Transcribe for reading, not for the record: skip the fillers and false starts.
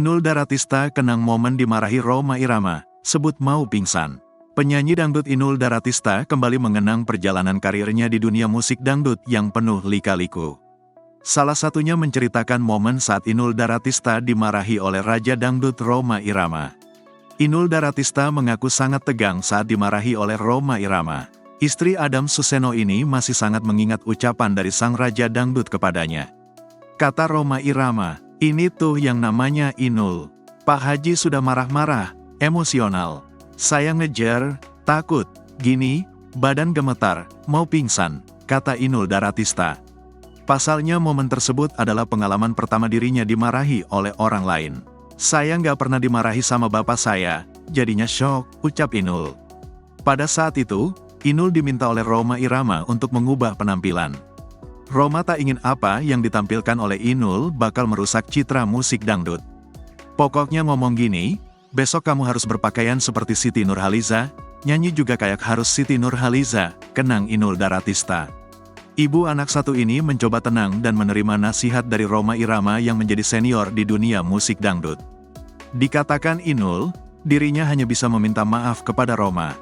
Inul Daratista kenang momen dimarahi Rhoma Irama, sebut mau pingsan. Penyanyi dangdut Inul Daratista kembali mengenang perjalanan karirnya di dunia musik dangdut yang penuh lika-liku. Salah satunya menceritakan momen saat Inul Daratista dimarahi oleh Raja Dangdut Rhoma Irama. Inul Daratista mengaku sangat tegang saat dimarahi oleh Rhoma Irama. Istri Adam Suseno ini masih sangat mengingat ucapan dari sang Raja Dangdut kepadanya. Kata Rhoma Irama, "Ini tuh yang namanya Inul. Pak Haji sudah marah-marah, emosional. Saya ngejar, takut, gini, badan gemetar, mau pingsan," kata Inul Daratista. Pasalnya momen tersebut adalah pengalaman pertama dirinya dimarahi oleh orang lain. "Saya nggak pernah dimarahi sama bapak saya, jadinya shock," ucap Inul. Pada saat itu, Inul diminta oleh Rhoma Irama untuk mengubah penampilan. Rhoma tak ingin apa yang ditampilkan oleh Inul bakal merusak citra musik dangdut. Pokoknya ngomong gini, "Besok kamu harus berpakaian seperti Siti Nurhaliza, nyanyi juga kayak harus Siti Nurhaliza," kenang Inul Daratista. Ibu anak satu ini mencoba tenang dan menerima nasihat dari Rhoma Irama yang menjadi senior di dunia musik dangdut. Dikatakan Inul, dirinya hanya bisa meminta maaf kepada Rhoma.